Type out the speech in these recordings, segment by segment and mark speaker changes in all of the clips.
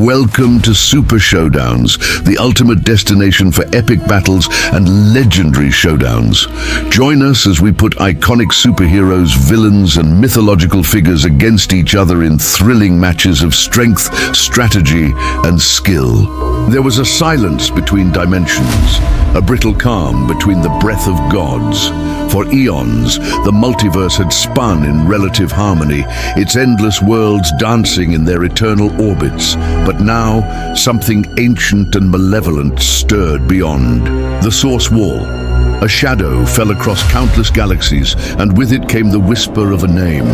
Speaker 1: Welcome to Super Showdowns, the ultimate destination for epic battles and legendary showdowns. Join us as we put iconic superheroes, villains, and mythological figures against each other in thrilling matches of strength, strategy, and skill. There was a silence between dimensions, a brittle calm between the breath of gods. For eons, the multiverse had spun in relative harmony, its endless worlds dancing in their eternal orbits. But now, something ancient and malevolent stirred beyond. The Source Wall. A shadow fell across countless galaxies, and with it came the whisper of a name: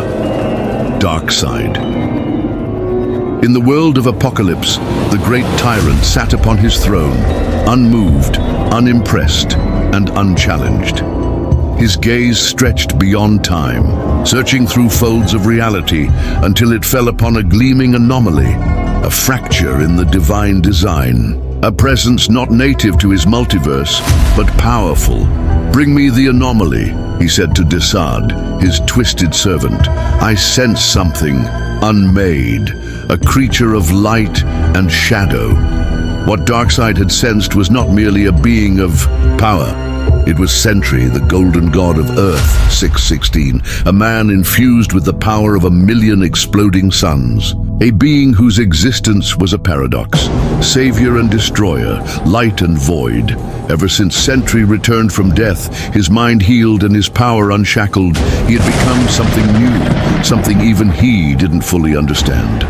Speaker 1: Darkseid. In the world of Apocalypse, the great tyrant sat upon his throne, unmoved, unimpressed, and unchallenged. His gaze stretched beyond time, searching through folds of reality until it fell upon a gleaming anomaly, a fracture in the divine design. A presence not native to his multiverse, but powerful. "Bring me the anomaly," he said to Darkseid, his twisted servant. "I sense something unmade, a creature of light and shadow." What Darkseid had sensed was not merely a being of power. It was Sentry, the golden god of Earth, 616, a man infused with the power of 1,000,000 exploding suns. A being whose existence was a paradox, savior and destroyer, light and void. Ever since Sentry returned from death, his mind healed and his power unshackled, he had become something new, something even he didn't fully understand.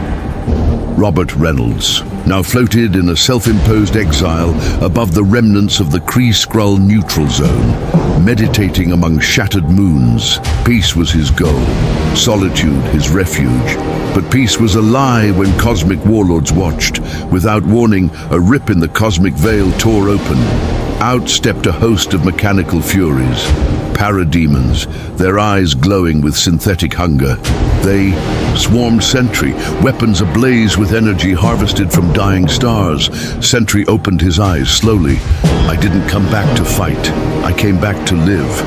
Speaker 1: Robert Reynolds now floated in a self-imposed exile above the remnants of the Kree-Skrull neutral zone, meditating among shattered moons. Peace was his goal, solitude his refuge. But peace was a lie when cosmic warlords watched. Without warning, a rip in the cosmic veil tore open. Out stepped a host of mechanical furies, Parademons, their eyes glowing with synthetic hunger. They swarmed Sentry, weapons ablaze with energy harvested from dying stars. Sentry opened his eyes slowly. "I didn't come back to fight. I came back to live."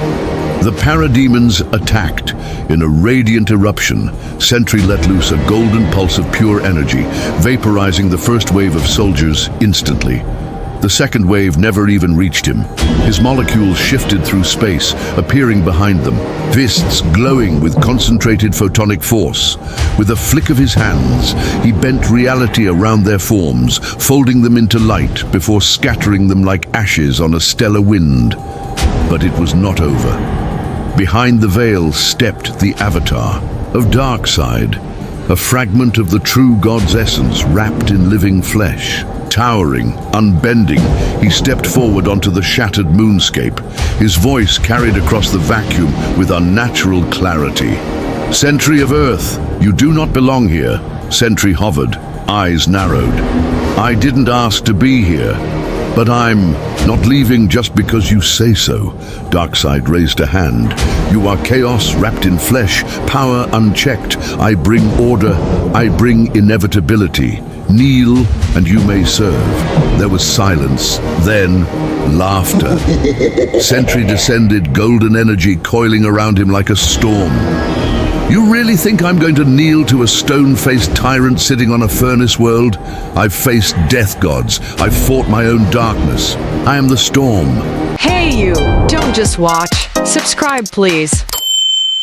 Speaker 1: The Parademons attacked. In a radiant eruption, Sentry let loose a golden pulse of pure energy, vaporizing the first wave of soldiers instantly. The second wave never even reached him. His molecules shifted through space, appearing behind them, fists glowing with concentrated photonic force. With a flick of his hands, he bent reality around their forms, folding them into light before scattering them like ashes on a stellar wind. But it was not over. Behind the veil stepped the avatar of Darkseid, a fragment of the true god's essence wrapped in living flesh. Towering, unbending, he stepped forward onto the shattered moonscape. His voice carried across the vacuum with unnatural clarity. "Sentry of Earth, you do not belong here." Sentry hovered, eyes narrowed. "I didn't ask to be here, but I'm not leaving just because you say so." Darkseid raised a hand. "You are chaos wrapped in flesh, power unchecked. I bring order, I bring inevitability. Kneel, and you may serve." There was silence, then laughter. Sentry descended, golden energy coiling around him like a storm. "You really think I'm going to kneel to a stone-faced tyrant sitting on a furnace world? I've faced death gods. I've fought my own darkness. I am the storm."
Speaker 2: Hey you, don't just watch. Subscribe please.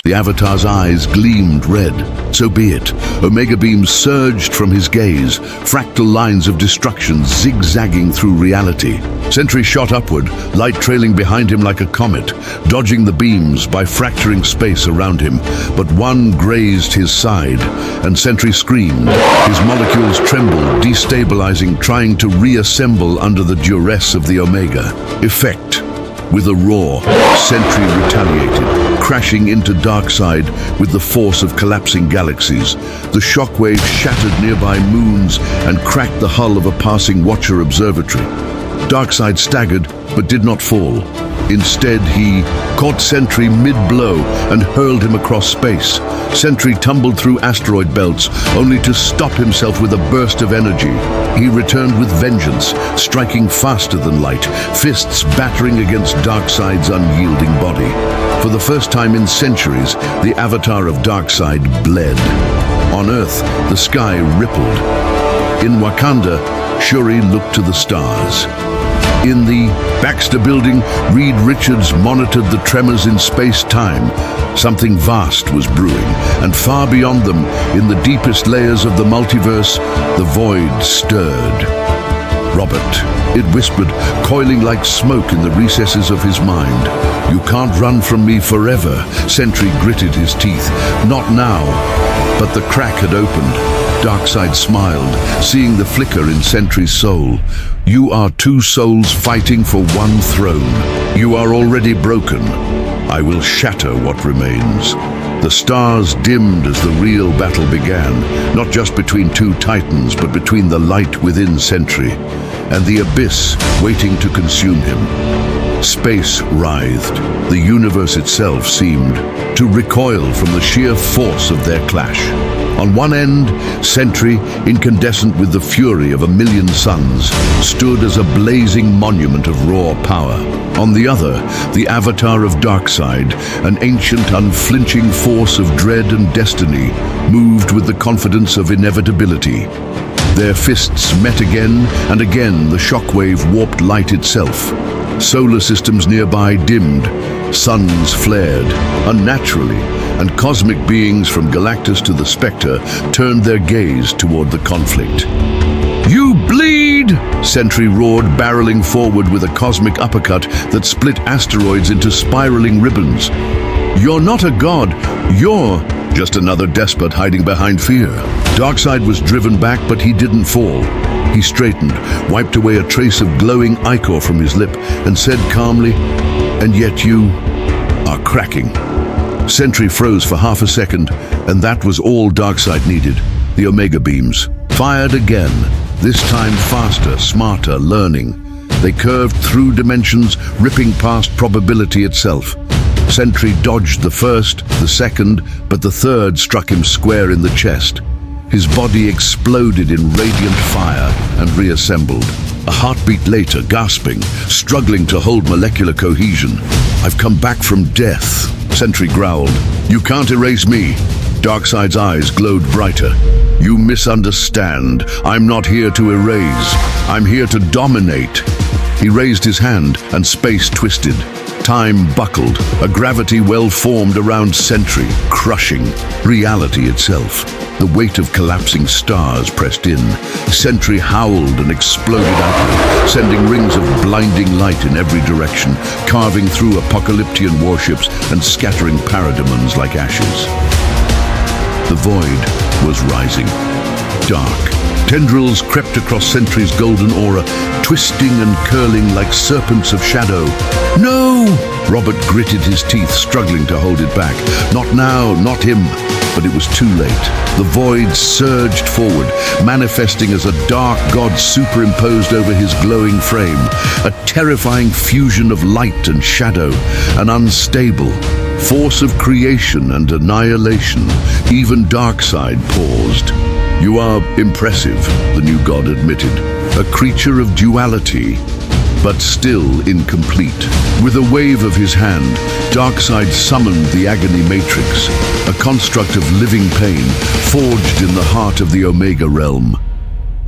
Speaker 1: The avatar's eyes gleamed red. "So be it." Omega beams surged from his gaze, fractal lines of destruction zigzagging through reality. Sentry shot upward, light trailing behind him like a comet, dodging the beams by fracturing space around him. But one grazed his side, and Sentry screamed. His molecules trembled, destabilizing, trying to reassemble under the duress of the Omega. Effect. With a roar, Sentry retaliated, crashing into Darkseid with the force of collapsing galaxies. The shockwave shattered nearby moons and cracked the hull of a passing Watcher observatory. Darkseid staggered, but did not fall. Instead, he caught Sentry mid-blow and hurled him across space. Sentry tumbled through asteroid belts, only to stop himself with a burst of energy. He returned with vengeance, striking faster than light, fists battering against Darkseid's unyielding body. For the first time in centuries, the avatar of Darkseid bled. On Earth, the sky rippled. In Wakanda, Shuri looked to the stars. In the Baxter Building, Reed Richards monitored the tremors in space-time. Something vast was brewing, and far beyond them, in the deepest layers of the multiverse, the void stirred. Robert, it whispered, coiling like smoke in the recesses of his mind. You can't run from me forever. Sentry gritted his teeth. Not now. But the crack had opened. Darkseid smiled, seeing the flicker in Sentry's soul. You are two souls fighting for one throne. You are already broken. I will shatter what remains. The stars dimmed as the real battle began, not just between two titans, but between the light within Sentry and the abyss waiting to consume him. Space writhed. The universe itself seemed to recoil from the sheer force of their clash. On one end, Sentry, incandescent with the fury of a million suns, stood as a blazing monument of raw power. On the other, the avatar of Darkseid, an ancient, unflinching force of dread and destiny, moved with the confidence of inevitability. Their fists met again, and again the shockwave warped light itself. Solar systems nearby dimmed, suns flared, unnaturally, and cosmic beings from Galactus to the Spectre turned their gaze toward the conflict. You bleed! Sentry roared, barreling forward with a cosmic uppercut that split asteroids into spiraling ribbons. You're not a god, you're just another despot hiding behind fear. Darkseid was driven back, but he didn't fall. He straightened, wiped away a trace of glowing ichor from his lip, and said calmly, "And yet you are cracking." Sentry froze for half a second, and that was all Darkseid needed. The Omega beams fired again, this time faster, smarter, learning. They curved through dimensions, ripping past probability itself. Sentry dodged the first, the second, but the third struck him square in the chest. His body exploded in radiant fire and reassembled. A heartbeat later, gasping, struggling to hold molecular cohesion. "I've come back from death," Sentry growled. "You can't erase me." Darkseid's eyes glowed brighter. "You misunderstand. I'm not here to erase. I'm here to dominate." He raised his hand, and space twisted. Time buckled, a gravity well formed around Sentry, crushing reality itself. The weight of collapsing stars pressed in. Sentry howled and exploded outward, sending rings of blinding light in every direction, carving through apocalyptic warships and scattering Parademons like ashes. The void was rising. Dark. Tendrils crept across Sentry's golden aura, twisting and curling like serpents of shadow. "No!" Robert gritted his teeth, struggling to hold it back. Not now, not him. But it was too late. The void surged forward, manifesting as a dark god superimposed over his glowing frame. A terrifying fusion of light and shadow, an unstable force of creation and annihilation. Even Darkseid paused. "You are impressive," the new god admitted. "A creature of duality, but still incomplete." With a wave of his hand, Darkseid summoned the Agony Matrix, a construct of living pain forged in the heart of the Omega realm.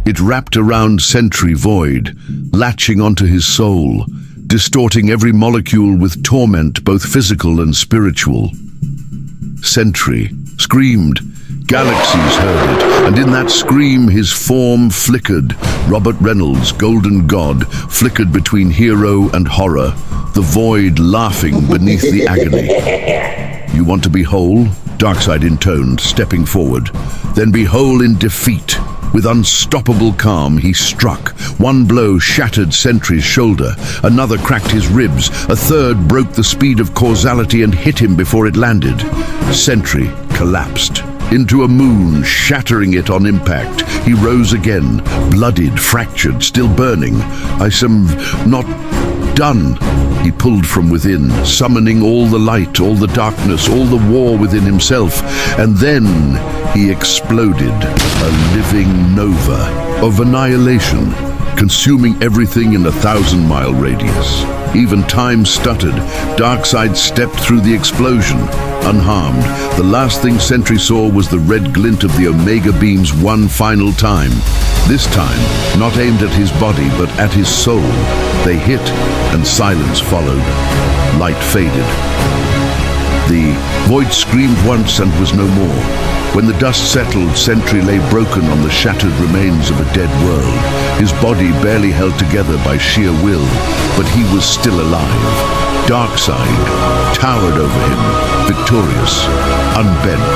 Speaker 1: It wrapped around Sentry void, latching onto his soul, distorting every molecule with torment, both physical and spiritual. Sentry screamed. Galaxies heard it, and in that scream his form flickered. Robert Reynolds, golden god, flickered between hero and horror, the void laughing beneath the agony. "You want to be whole?" Darkseid intoned, stepping forward. "Then be whole in defeat." With unstoppable calm, he struck. One blow shattered Sentry's shoulder, another cracked his ribs, a third broke the speed of causality and hit him before it landed. Sentry collapsed into a moon, shattering it on impact. He rose again, bloodied, fractured, still burning. "I'm not done." He pulled from within, summoning all the light, all the darkness, all the war within himself. And then he exploded, a living nova of annihilation, consuming everything in a 1,000-mile radius. Even time stuttered. Darkseid stepped through the explosion, unharmed. The last thing Sentry saw was the red glint of the Omega beams one final time. This time, not aimed at his body, but at his soul. They hit, and silence followed. Light faded. The void screamed once and was no more. When the dust settled, Sentry lay broken on the shattered remains of a dead world. His body barely held together by sheer will, but he was still alive. Darkseid towered over him, victorious, unbent.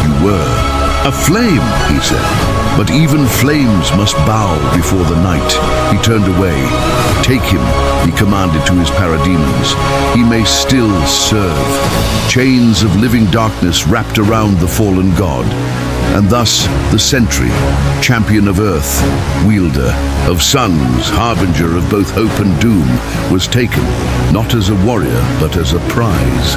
Speaker 1: "You were a flame," he said. "But even flames must bow before the night." He turned away. "Take him," he commanded to his Parademons. "He may still serve." Chains of living darkness wrapped around the fallen god. And thus, the Sentry, champion of Earth, wielder of suns, harbinger of both hope and doom, was taken, not as a warrior, but as a prize.